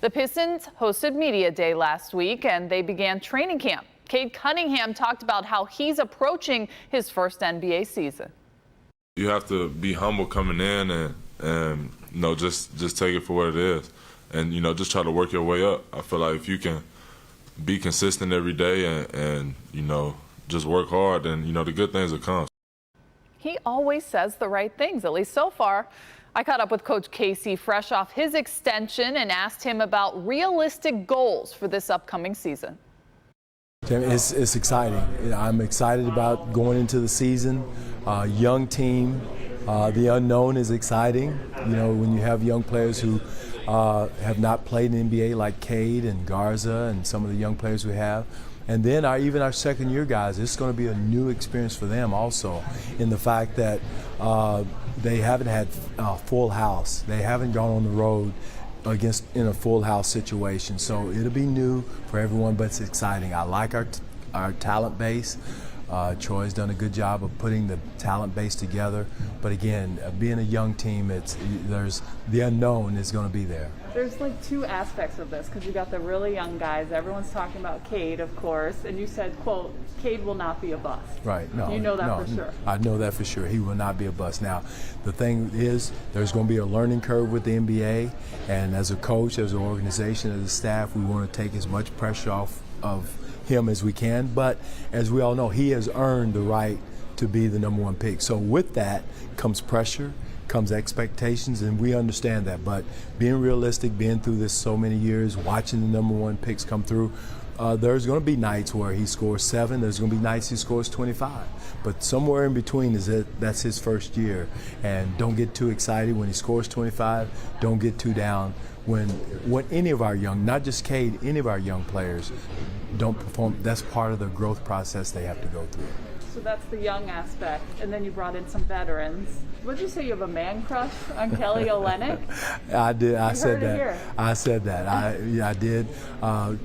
The Pistons hosted Media Day last week, and they began training camp. Cade Cunningham talked about how he's approaching his first NBA season. You have to be humble coming in and just take it for what it is, and just try to work your way up. I feel like if you can be consistent every day and just work hard, then the good things will come. He always says the right things, at least so far. I caught up with Coach Casey fresh off his extension and asked him about realistic goals for this upcoming season. It's exciting. I'm excited about going into the season. Young team. The unknown is exciting. When you have young players who have not played in the NBA like Cade and Garza and some of the young players we have. And then even our second-year guys, it's going to be a new experience for them also, in the fact that they haven't had a full house. They haven't gone on the road in a full house situation. So it'll be new for everyone, but it's exciting. I like our talent base. Troy's done a good job of putting the talent base together. But again, being a young team, there's the unknown is going to be there. There's like two aspects of this, because you got the really young guys. Everyone's talking about Cade, of course, and you said, quote, Cade will not be a bust. Right. No. You know that for sure. I know that for sure. He will not be a bust. Now, the thing is, there's going to be a learning curve with the NBA, and as a coach, as an organization, as a staff, we want to take as much pressure off of him as we can. But as we all know, he has earned the right to be the #1 pick. So with that comes pressure, comes expectations, and we understand that. But being realistic, being through this so many years, watching the #1 picks come through, there's going to be nights where he scores 7. There's going to be nights he scores 25. But somewhere in between that's his first year. And don't get too excited when he scores 25. Don't get too down when any of our young, not just Cade, any of our young players don't perform. That's part of the growth process they have to go through. So that's the young aspect, and then you brought in some veterans. What did you say, you have a man crush on Kelly Olynyk? I did. I said that. I said that. I did.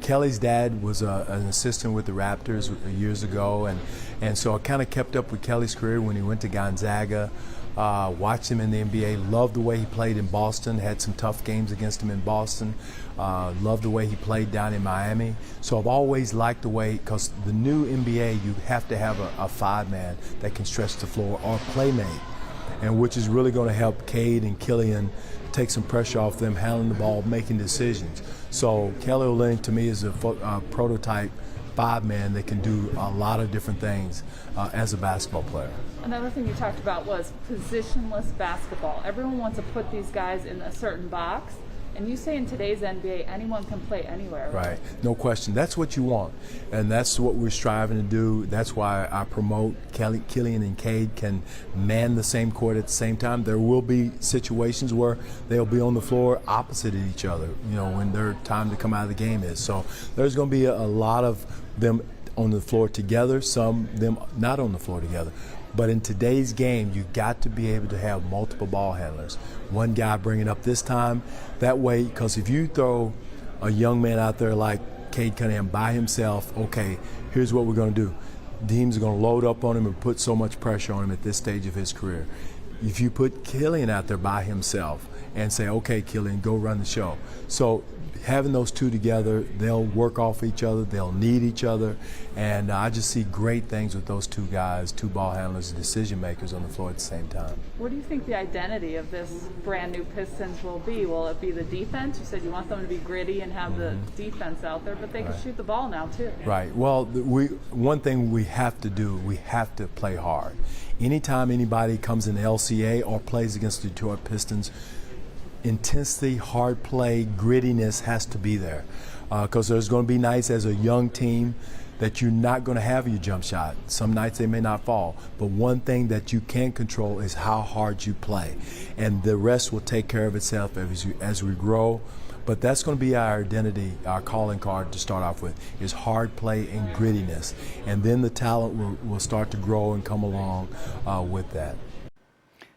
Kelly's dad was an assistant with the Raptors years ago, and so I kind of kept up with Kelly's career when he went to Gonzaga. Watched him in the NBA, loved the way he played in Boston, had some tough games against him in Boston, loved the way he played down in Miami. So I've always liked the way, because the new NBA, you have to have a 5-man that can stretch the floor or playmate, and which is really going to help Cade and Killian take some pressure off them handling the ball, making decisions. So Kelly Olynyk to me is a prototype 5-man that can do a lot of different things as a basketball player. Another thing you talked about was positionless basketball. Everyone wants to put these guys in a certain box, and you say in today's NBA, anyone can play anywhere. Right, no question. That's what you want, and that's what we're striving to do. That's why I promote Killian and Cade can man the same court at the same time. There will be situations where they'll be on the floor opposite of each other, when their time to come out of the game is. So there's going to be a lot of them on the floor together, some them not on the floor together. But in today's game, you got to be able to have multiple ball handlers. One guy bringing up this time, that way, because if you throw a young man out there like Cade Cunningham by himself, okay, here's what we're going to do. Teams are going to load up on him and put so much pressure on him at this stage of his career. If you put Killian out there by himself and say, okay, Killian, go run the show. So having those two together, they'll work off each other, they'll need each other, and I just see great things with those two guys, two ball handlers, decision makers on the floor at the same time. What do you think the identity of this brand new Pistons will be? Will it be the defense? You said you want them to be gritty and have the defense out there, but they can shoot the ball now too. Right. Well, one thing we have to do, we have to play hard. Anytime anybody comes in the LCA or plays against the Detroit Pistons, intensity, hard play, grittiness has to be there, because there's going to be nights as a young team that you're not going to have your jump shot. Some nights they may not fall, but one thing that you can control is how hard you play, and the rest will take care of itself as we grow. But that's going to be our identity, our calling card to start off with, is hard play and grittiness, and then the talent will start to grow and come along with that.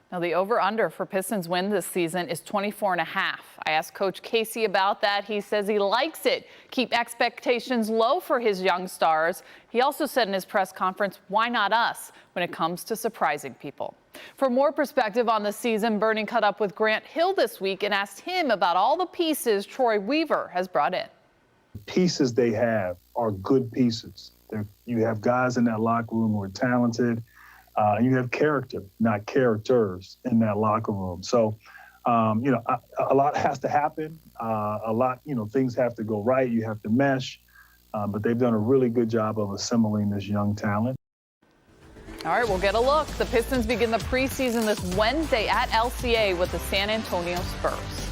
Now, the over-under for Pistons win this season is 24.5. I asked Coach Casey about that. He says he likes it. Keep expectations low for his young stars. He also said in his press conference, why not us, when it comes to surprising people. For more perspective on the season, Bernie caught up with Grant Hill this week and asked him about all the pieces Troy Weaver has brought in. Pieces they have are good pieces. You have guys in that locker room who are talented. You have character, not characters, in that locker room. So, a lot has to happen. A lot, things have to go right. You have to mesh. But they've done a really good job of assembling this young talent. All right, we'll get a look. The Pistons begin the preseason this Wednesday at LCA with the San Antonio Spurs.